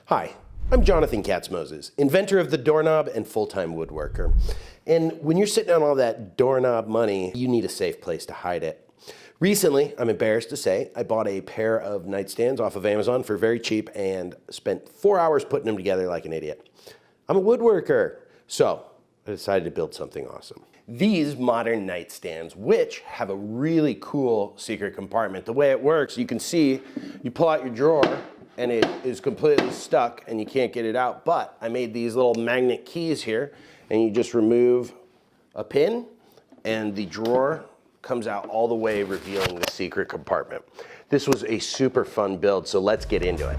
Hi, I'm Jonathan Katz-Moses, inventor of the doorknob and full-time woodworker. And when you're sitting on all that doorknob money, you need a safe place to hide it. Recently, I'm embarrassed to say, I bought a pair of nightstands off of Amazon for very cheap and spent 4 hours putting them together like an idiot. I'm a woodworker, so I decided to build something awesome. These modern nightstands, which have a really cool secret compartment. The way it works, you can see, you pull out your drawer, and it is completely stuck and you can't get it out. But I made these little magnet keys here, and you just remove a pin and the drawer comes out all the way, revealing the secret compartment. This was a super fun build, so let's get into it.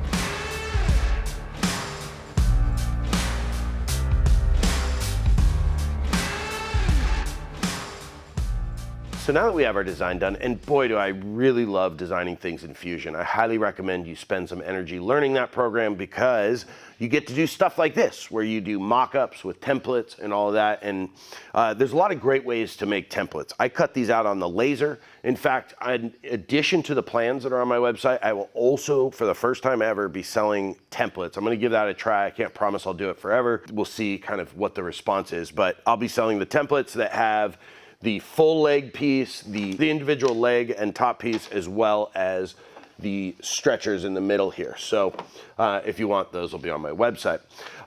So now that we have our design done, and boy do I really love designing things in Fusion. I highly recommend you spend some energy learning that program because you get to do stuff like this, where you do mock-ups with templates and all of that. And there's a lot of great ways to make templates. I cut these out on the laser. In fact, in addition to the plans that are on my website, I will also, for the first time ever, be selling templates. I'm gonna give that a try. I can't promise I'll do it forever. We'll see kind of what the response is, but I'll be selling the templates that have the full leg piece, the individual leg and top piece, as well as the stretchers in the middle here. So if you want, those will be on my website.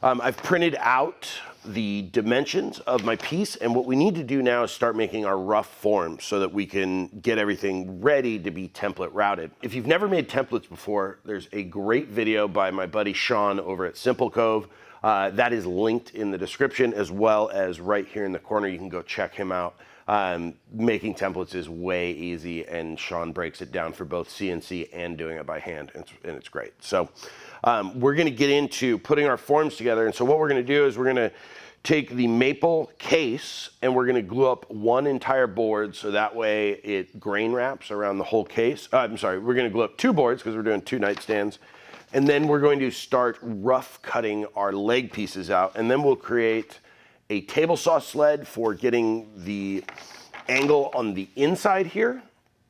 I've printed out the dimensions of my piece, and what we need to do now is start making our rough forms so that we can get everything ready to be template routed. If you've never made templates before, there's a great video by my buddy Sean over at Simple Cove. That is linked in the description, as well as right here in the corner. You can go check him out. Making templates is way easy, and Sean breaks it down for both CNC and doing it by hand, and it's great. So we're going to get into putting our forms together, and so what we're going to do is we're going to take the maple case and we're going to glue up one entire board so that way it grain wraps around the whole case. I'm sorry, we're going to glue up two boards because we're doing two nightstands, and then we're going to start rough cutting our leg pieces out, and then we'll create a table saw sled for getting the angle on the inside here,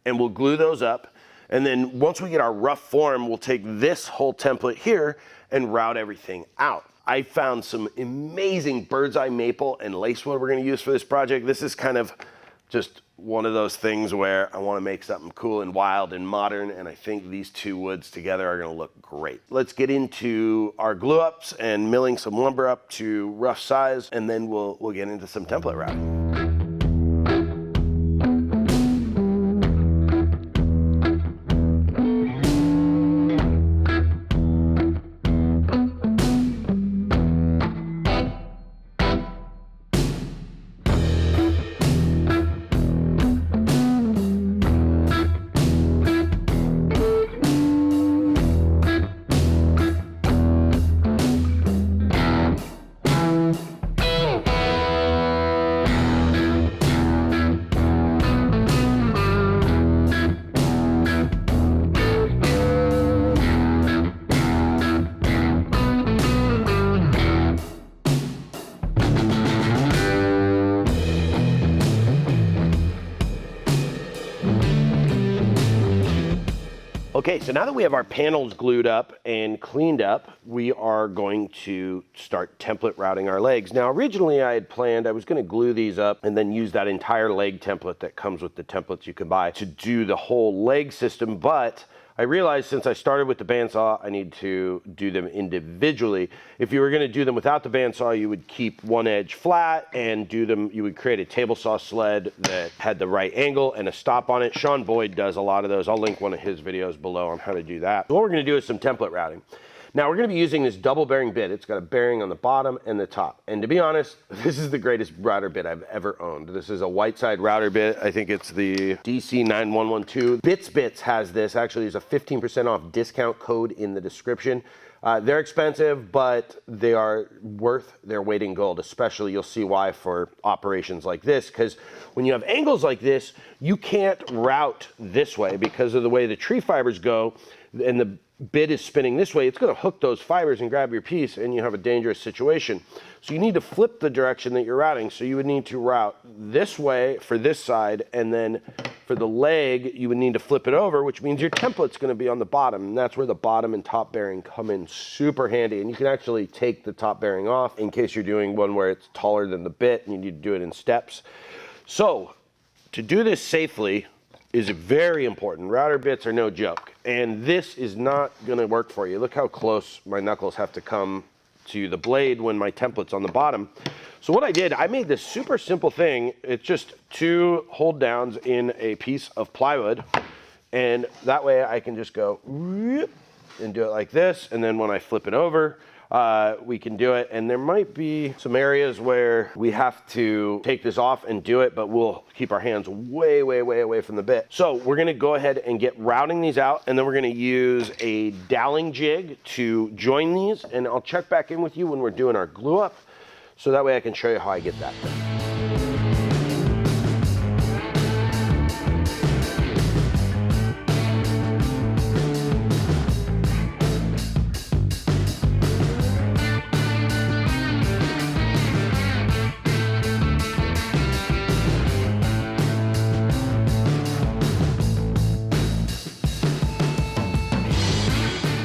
and we'll glue those up. And then once we get our rough form, we'll take this whole template here and route everything out. I found some amazing bird's eye maple and lacewood we're going to use for this project. This is kind of just one of those things where I want to make something cool and wild and modern, and I think these two woods together are going to look great. Let's get into our glue ups and milling some lumber up to rough size, and then we'll get into some template routing. Okay, so now that we have our panels glued up and cleaned up, we are going to start template routing our legs. Now, originally I had planned I was going to glue these up and then use that entire leg template that comes with the templates you can buy to do the whole leg system, but I realized since I started with the bandsaw, I need to do them individually. If you were going to do them without the bandsaw, you would keep one edge flat and do them. You would create a table saw sled that had the right angle and a stop on it. Sean Boyd does a lot of those. I'll link one of his videos below on how to do that. So what we're going to do is some template routing. Now we're going to be using this double bearing bit. It's got a bearing on the bottom and the top. And to be honest, this is the greatest router bit I've ever owned. This is a white side router bit. I think it's the DC9112. Bits has this. Actually, there's a 15% off discount code in the description. They're expensive, but they are worth their weight in gold, especially you'll see why for operations like this, because when you have angles like this, you can't route this way because of the way the tree fibers go, and the bit is spinning this way, it's going to hook those fibers and grab your piece, and you have a dangerous situation. So you need to flip the direction that you're routing. So you would need to route this way for this side, and then for the leg, you would need to flip it over, which means your template's going to be on the bottom, and that's where the bottom and top bearing come in super handy. And you can actually take the top bearing off in case you're doing one where it's taller than the bit and you need to do it in steps. So to do this safely is very important. Router bits are no joke, and this is not going to work for you. Look how close my knuckles have to come to the blade when my template's on the bottom. So what I did, I made this super simple thing. It's just 2 hold downs in a piece of plywood, and that way I can just go and do it like this, and then when I flip it over, we can do it. And there might be some areas where we have to take this off and do it, but we'll keep our hands way, way, way away from the bit. So we're gonna go ahead and get routing these out, and then we're gonna use a doweling jig to join these, and I'll check back in with you when we're doing our glue up, so that way I can show you how I get that done.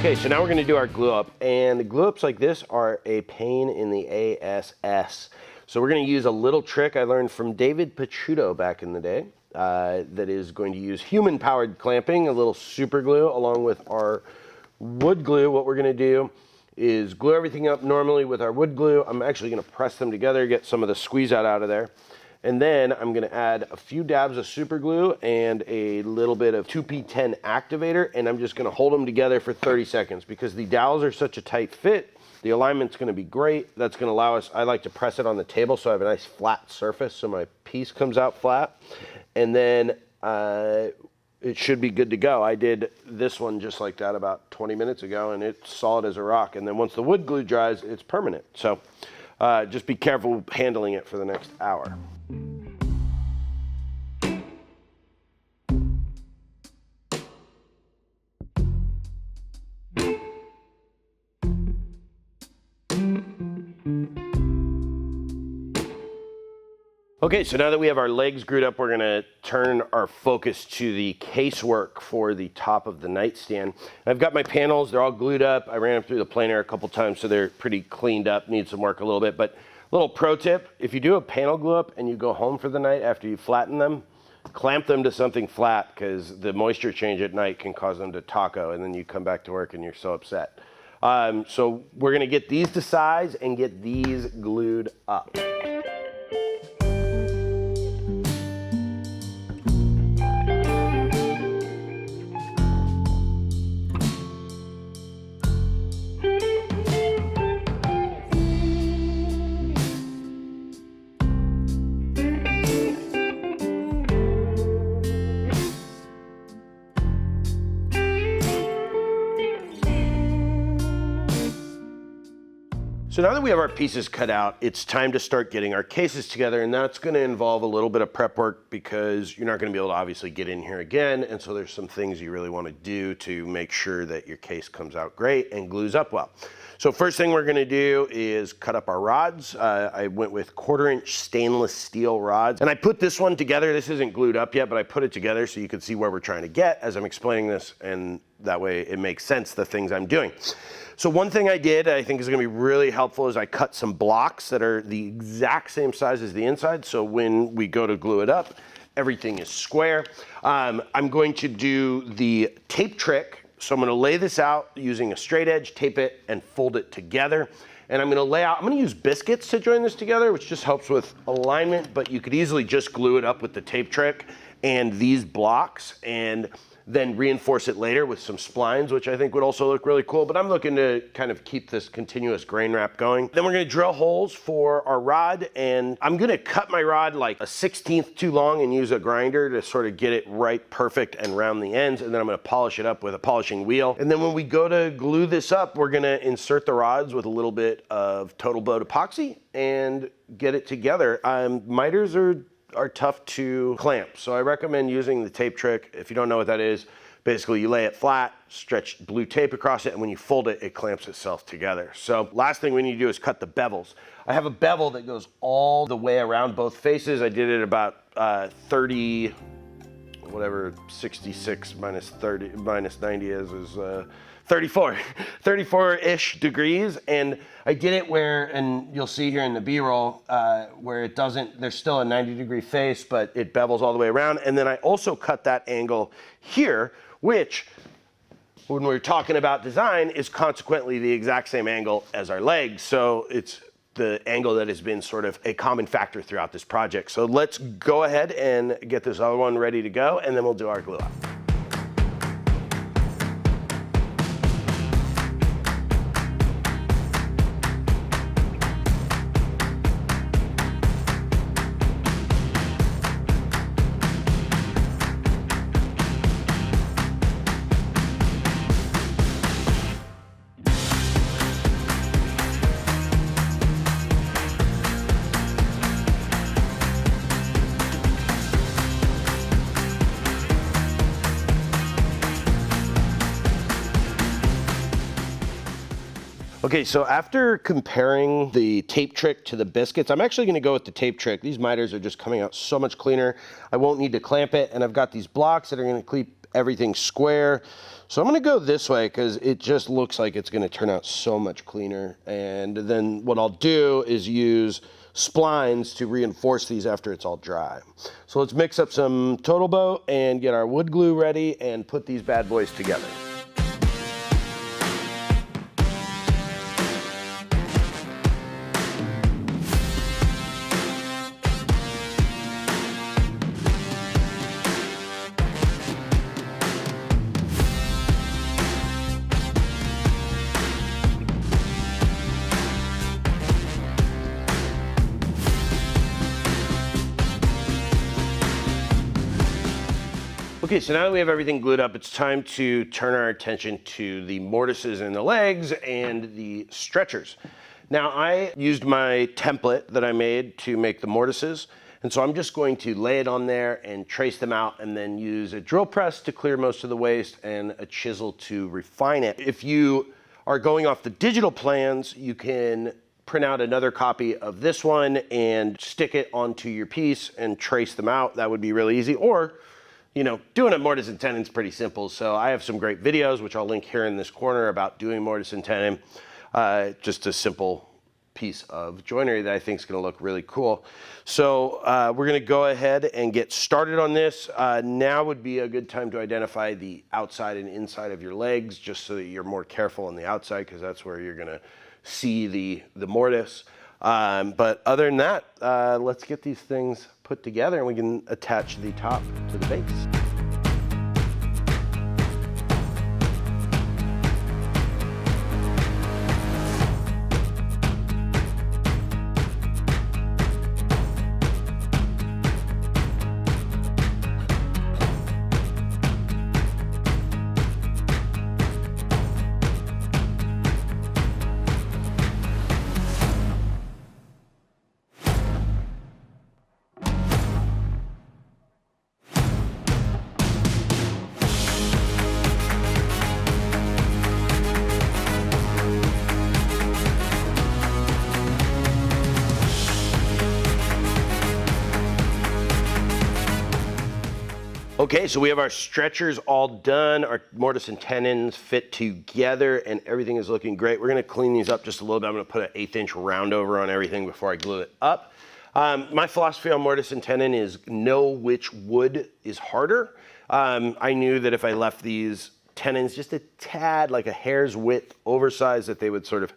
Okay, so now we're gonna do our glue up, and the glue ups like this are a pain in the ass. So we're gonna use a little trick I learned from David Picciuto back in the day that is going to use human-powered clamping, a little super glue along with our wood glue. What we're gonna do is glue everything up normally with our wood glue. I'm actually gonna press them together, get some of the squeeze out of there. And then I'm gonna add a few dabs of super glue and a little bit of 2P10 activator, and I'm just gonna hold them together for 30 seconds because the dowels are such a tight fit. The alignment's gonna be great. That's gonna allow us, I like to press it on the table so I have a nice flat surface so my piece comes out flat. And then it should be good to go. I did this one just like that about 20 minutes ago, and it's solid as a rock. And then once the wood glue dries, it's permanent. So just be careful handling it for the next hour. Okay, so now that we have our legs glued up, we're gonna turn our focus to the casework for the top of the nightstand. I've got my panels, they're all glued up. I ran them through the planer a couple times, so they're pretty cleaned up, need some work a little bit. But little pro tip, if you do a panel glue up and you go home for the night after you flatten them, clamp them to something flat because the moisture change at night can cause them to taco, and then you come back to work and you're so upset. So we're gonna get these to size and get these glued up. So now that we have our pieces cut out, it's time to start getting our cases together, and that's gonna involve a little bit of prep work because you're not gonna be able to obviously get in here again, and so there's some things you really wanna do to make sure that your case comes out great and glues up well. So first thing we're gonna do is cut up our rods. I went with 1/4-inch stainless steel rods, and I put this one together. This isn't glued up yet, but I put it together so you can see where we're trying to get as I'm explaining this, and that way it makes sense, the things I'm doing. So one thing I did I think is gonna be really helpful is I cut some blocks that are the exact same size as the inside, so when we go to glue it up, everything is square. I'm going to do the tape trick. So I'm gonna lay this out using a straight edge, tape it, and fold it together. And I'm gonna use biscuits to join this together, which just helps with alignment, but you could easily just glue it up with the tape trick and these blocks, and then reinforce it later with some splines, which I think would also look really cool, but I'm looking to kind of keep this continuous grain wrap going. Then we're gonna drill holes for our rod, and I'm gonna cut my rod like a 1/16 too long and use a grinder to sort of get it right perfect and round the ends, and then I'm gonna polish it up with a polishing wheel. And then when we go to glue this up, we're gonna insert the rods with a little bit of Total Boat epoxy and get it together. Miters are tough to clamp, so I recommend using the tape trick. If you don't know what that is, Basically, you lay it flat, stretch blue tape across it, and when you fold it, it clamps itself together. So last thing we need to do is cut the bevels. I have a bevel that goes all the way around both faces. I did it about 30, whatever 66 minus 30 minus 90 is 34-ish degrees. And I did it where, and you'll see here in the B-roll, where it doesn't, there's still a 90-degree face, but it bevels all the way around. And then I also cut that angle here, which, when we're talking about design, is consequently the exact same angle as our legs. So it's the angle that has been sort of a common factor throughout this project. So let's go ahead and get this other one ready to go, and then we'll do our glue up. Okay, so after comparing the tape trick to the biscuits, I'm actually gonna go with the tape trick. These miters are just coming out so much cleaner. I won't need to clamp it, and I've got these blocks that are gonna keep everything square. So I'm gonna go this way because it just looks like it's gonna turn out so much cleaner. And then what I'll do is use splines to reinforce these after it's all dry. So let's mix up some Total Boat and get our wood glue ready and put these bad boys together. Okay, so now that we have everything glued up, it's time to turn our attention to the mortises in the legs and the stretchers. Now, I used my template that I made to make the mortises, and so I'm just going to lay it on there and trace them out, and then use a drill press to clear most of the waste and a chisel to refine it. If you are going off the digital plans, you can print out another copy of this one and stick it onto your piece and trace them out. That would be really easy. Or, you know, doing a mortise and tenon is pretty simple. So I have some great videos, which I'll link here in this corner, about doing mortise and tenon. Just a simple piece of joinery that I think is going to look really cool. So we're going to go ahead and get started on this. Now would be a good time to identify the outside and inside of your legs, just so that you're more careful on the outside, because that's where you're going to see the mortise. But other than that, let's get these things put together and we can attach the top to the base. Okay, so we have our stretchers all done, our mortise and tenons fit together, and everything is looking great. We're gonna clean these up just a little bit. I'm gonna put an 1/8 inch round over on everything before I glue it up. My philosophy on mortise and tenon is know which wood is harder. I knew that if I left these tenons just a tad, like a hair's width oversized, that they would sort of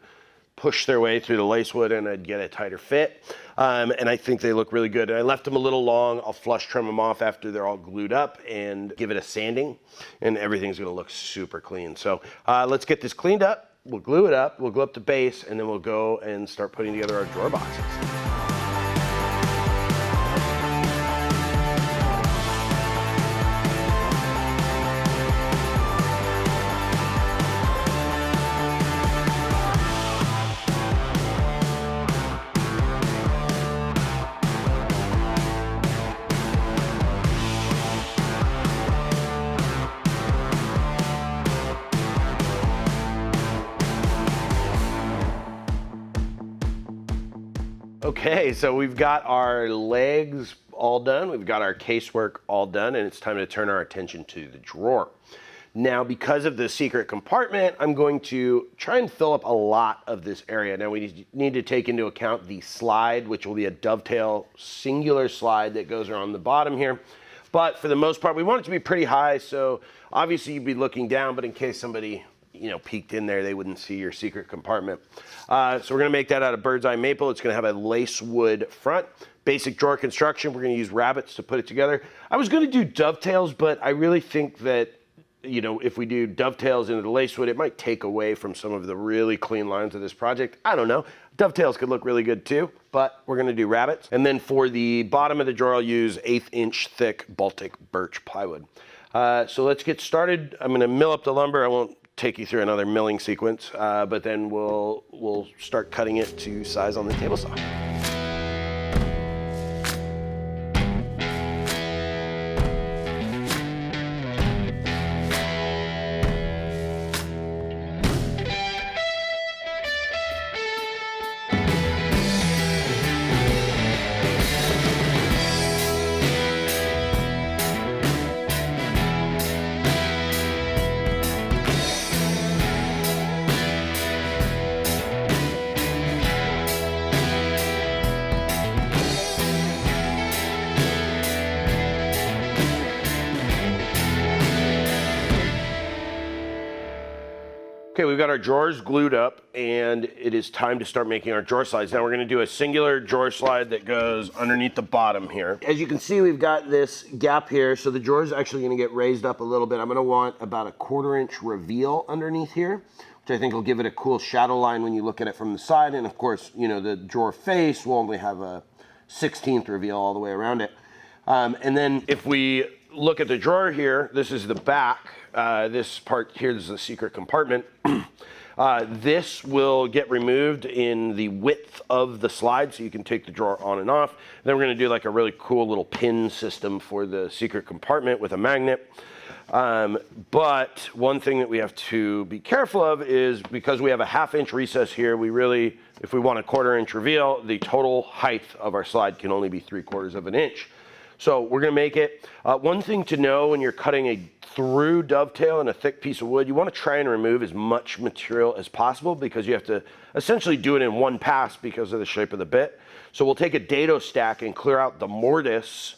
push their way through the lace wood and I'd get a tighter fit. And I think they look really good. And I left them a little long. I'll flush trim them off after they're all glued up and give it a sanding, and everything's gonna look super clean. So let's get this cleaned up. We'll glue it up, we'll glue up the base, and then we'll go and start putting together our drawer boxes. Okay, so we've got our legs all done, we've got our casework all done, and it's time to turn our attention to the drawer. Now, because of the secret compartment, I'm going to try and fill up a lot of this area. Now, we need to take into account the slide, which will be a dovetail singular slide that goes around the bottom here. But for the most part, we want it to be pretty high, so obviously you'd be looking down, but in case somebody peeked in there, they wouldn't see your secret compartment. So we're gonna make that out of bird's eye maple. It's gonna have a lace wood front. Basic drawer construction, we're gonna use rabbets to put it together. I was gonna do dovetails, but I really think that if we do dovetails into the lace wood, it might take away from some of the really clean lines of this project. I don't know. Dovetails could look really good too, but we're gonna do rabbets. And then for the bottom of the drawer, I'll use 1/8 inch thick Baltic birch plywood. So let's get started. I'm gonna mill up the lumber. I won't take you through another milling sequence, but then we'll start cutting it to size on the table saw. Okay, we've got our drawers glued up, and it is time to start making our drawer slides. Now we're gonna do a singular drawer slide that goes underneath the bottom here. As you can see, we've got this gap here, so the drawer is actually gonna get raised up a little bit. I'm gonna want about a 1/4 inch reveal underneath here, which I think will give it a cool shadow line when you look at it from the side. And of course, the drawer face will only have a 1/16 reveal all the way around it. And then if we look at the drawer here, this is the back. This part here is the secret compartment. This will get removed in the width of the slide, so you can take the drawer on and off. Then we're gonna do like a really cool little pin system for the secret compartment with a magnet. But one thing that we have to be careful of is because we have a 1/2 inch recess here, if we want a 1/4 inch reveal, the total height of our slide can only be 3/4 of an inch. So we're gonna make it. One thing to know when you're cutting a through dovetail in a thick piece of wood, you wanna try and remove as much material as possible because you have to essentially do it in one pass because of the shape of the bit. So we'll take a dado stack and clear out the mortise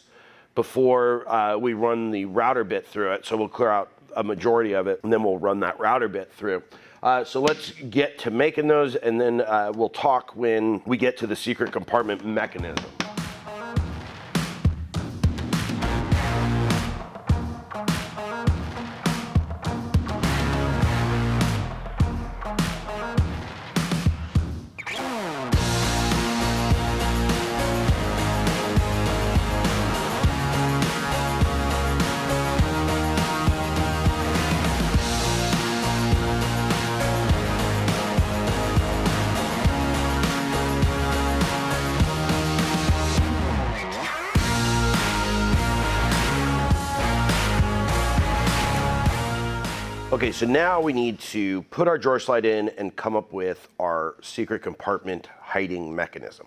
before we run the router bit through it. So we'll clear out a majority of it, and then we'll run that router bit through. So let's get to making those, and then we'll talk when we get to the secret compartment mechanism. Okay, so now we need to put our drawer slide in and come up with our secret compartment hiding mechanism.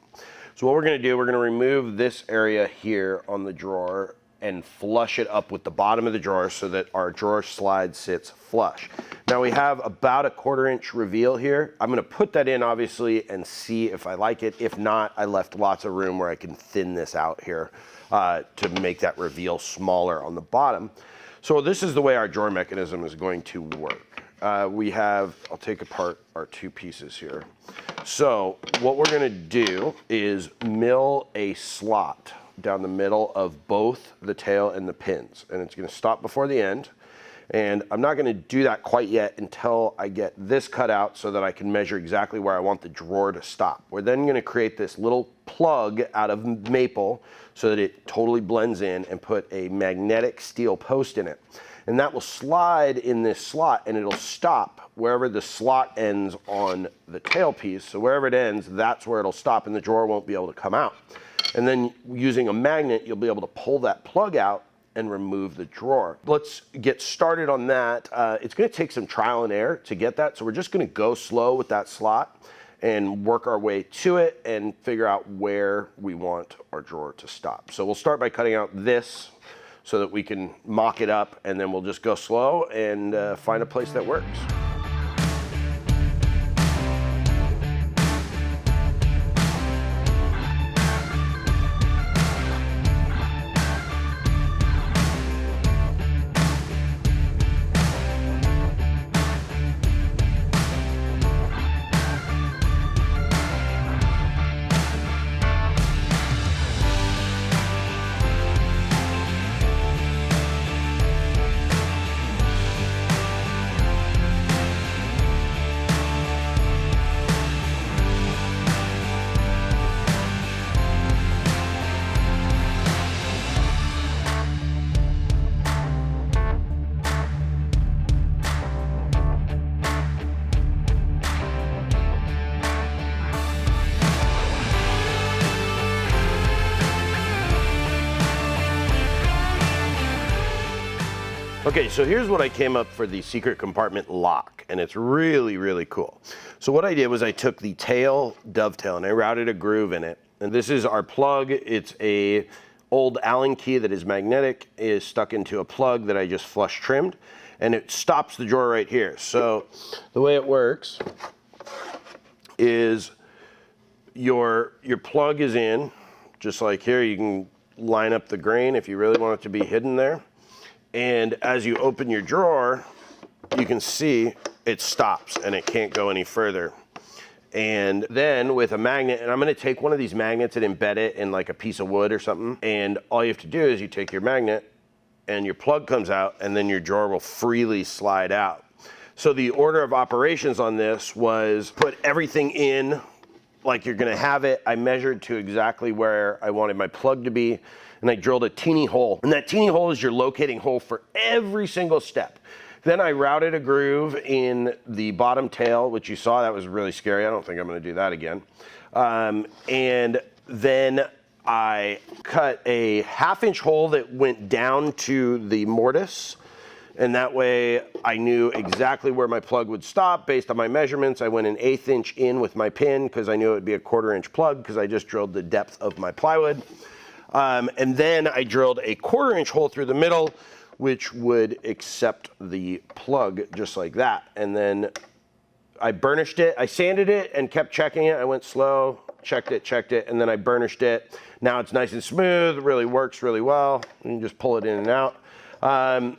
So what we're gonna do, we're gonna remove this area here on the drawer and flush it up with the bottom of the drawer so that our drawer slide sits flush. Now we have about a 1/4 inch reveal here. I'm gonna put that in obviously and see if I like it. If not, I left lots of room where I can thin this out here to make that reveal smaller on the bottom. So this is the way our drawer mechanism is going to work. I'll take apart our two pieces here. So what we're gonna do is mill a slot down the middle of both the tail and the pins. And it's gonna stop before the end. And I'm not gonna do that quite yet until I get this cut out so that I can measure exactly where I want the drawer to stop. We're then gonna create this little plug out of maple so that it totally blends in, and put a magnetic steel post in it. And that will slide in this slot, and it'll stop wherever the slot ends on the tailpiece. So wherever it ends, that's where it'll stop, and the drawer won't be able to come out. And then using a magnet, you'll be able to pull that plug out and remove the drawer. Let's get started on that. It's gonna take some trial and error to get that, so we're just gonna go slow with that slot and work our way to it and figure out where we want our drawer to stop. So we'll start by cutting out this so that we can mock it up, and then we'll just go slow and find a place that works. Okay, so here's what I came up for the secret compartment lock, and it's really, really cool. So what I did was I took the tail dovetail and I routed a groove in it. And this is our plug. It's a old Allen key that is magnetic, is stuck into a plug that I just flush trimmed, and it stops the drawer right here. So the way it works is your plug is in, just like here. You can line up the grain if you really want it to be hidden there. And as you open your drawer, you can see it stops and it can't go any further. And then with a magnet, and I'm gonna take one of these magnets and embed it in like a piece of wood or something. And all you have to do is you take your magnet and your plug comes out, and then your drawer will freely slide out. So the order of operations on this was put everything in like you're gonna have it. I measured to exactly where I wanted my plug to be, and I drilled a teeny hole. And that teeny hole is your locating hole for every single step. Then I routed a groove in the bottom tail, which you saw. That was really scary. I don't think I'm gonna do that again. And then I cut a 1/2-inch hole that went down to the mortise. And that way I knew exactly where my plug would stop based on my measurements. I went an 1/8 inch in with my pin because I knew it would be a 1/4 inch plug because I just drilled the depth of my plywood. And then I drilled a 1/4 inch hole through the middle, which would accept the plug just like that. And then I burnished it. I sanded it and kept checking it. I went slow, checked it, and then I burnished it. Now it's nice and smooth, really works really well. You can just pull it in and out.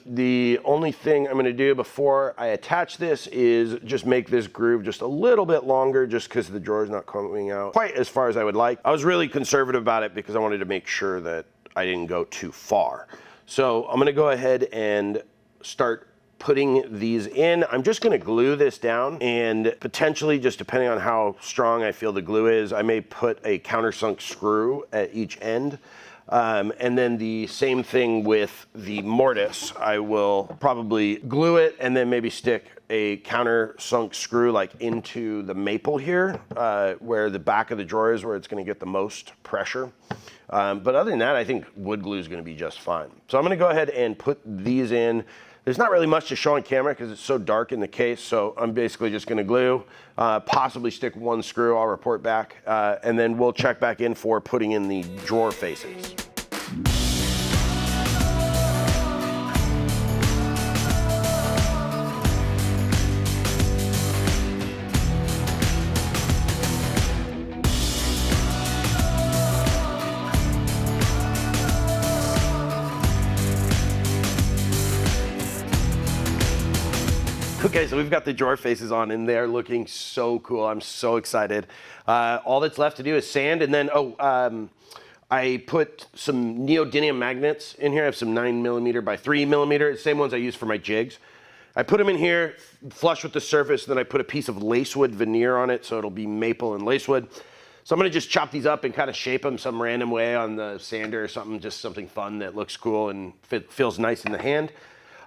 The only thing I'm gonna do before I attach this is just make this groove just a little bit longer, just because the drawer is not coming out quite as far as I would like. I was really conservative about it because I wanted to make sure that I didn't go too far. So I'm gonna go ahead and start putting these in. I'm just gonna glue this down, and potentially, just depending on how strong I feel the glue is, I may put a countersunk screw at each end. And then the same thing with the mortise. I will probably glue it and then maybe stick a countersunk screw like into the maple here, where the back of the drawer is, where it's gonna get the most pressure. But other than that, I think wood glue is gonna be just fine. So I'm gonna go ahead and put these in. There's not really much to show on camera because it's so dark in the case, so I'm basically just gonna glue, possibly stick one screw. I'll report back, and then we'll check back in for putting in the drawer faces. Okay, so we've got the drawer faces on and they're looking so cool. I'm so excited. All that's left to do is sand, and then, I put some neodymium magnets in here. I have some 9mm by 3mm, same ones I use for my jigs. I put them in here, flush with the surface, then I put a piece of lacewood veneer on it, so it'll be maple and lacewood. So I'm gonna just chop these up and kind of shape them some random way on the sander or something, just something fun that looks cool and feels nice in the hand.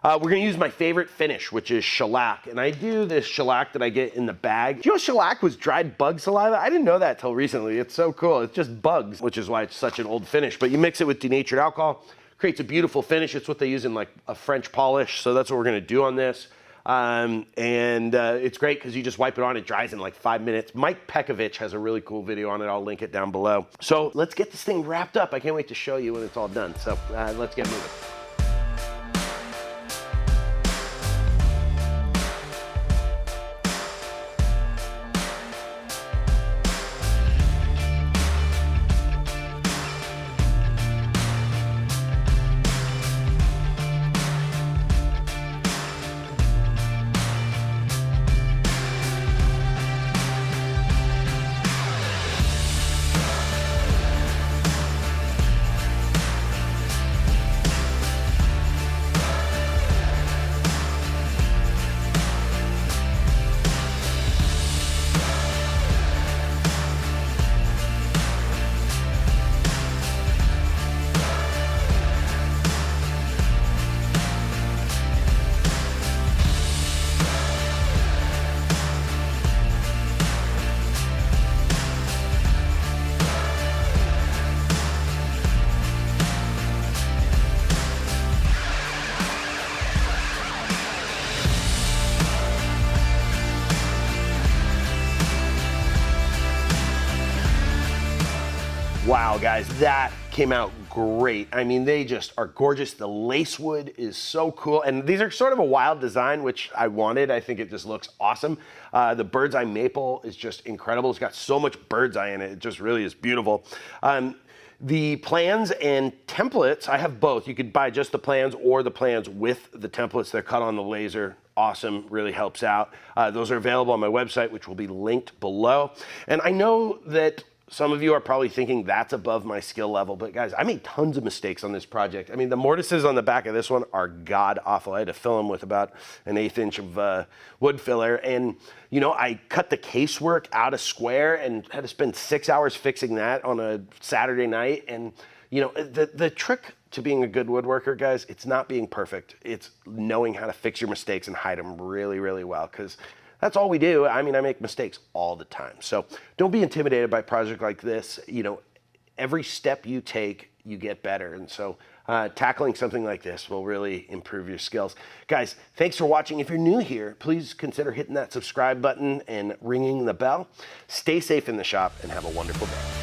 We're gonna use my favorite finish, which is shellac. And I do this shellac that I get in the bag. Do you know shellac was dried bug saliva? I didn't know that till recently. It's so cool. It's just bugs, which is why it's such an old finish. But you mix it with denatured alcohol, creates a beautiful finish. It's what they use in like a French polish. So that's what we're gonna do on this. It's great because you just wipe it on, it dries in like 5 minutes. Mike Pekovich has a really cool video on it. I'll link it down below. So let's get this thing wrapped up. I can't wait to show you when it's all done. So let's get moving. Wow, guys, that came out great. I mean, they just are gorgeous. The lace wood is so cool. And these are sort of a wild design, which I wanted. I think it just looks awesome. The bird's eye maple is just incredible. It's got so much bird's eye in it. It just really is beautiful. The plans and templates, I have both. You could buy just the plans or the plans with the templates. They're cut on the laser. Awesome, really helps out. Those are available on my website, which will be linked below. And I know that some of you are probably thinking that's above my skill level, but guys, I made tons of mistakes on this project. I mean, the mortises on the back of this one are god awful. I had to fill them with about an 1/8 inch of wood filler. And you know, I cut the casework out of square and had to spend 6 hours fixing that on a Saturday night. And you know, the trick to being a good woodworker, guys, it's not being perfect. It's knowing how to fix your mistakes and hide them really, really well, because that's all we do. I mean, I make mistakes all the time. So don't be intimidated by a project like this. You know, every step you take, you get better. And so tackling something like this will really improve your skills. Guys, thanks for watching. If you're new here, please consider hitting that subscribe button and ringing the bell. Stay safe in the shop and have a wonderful day.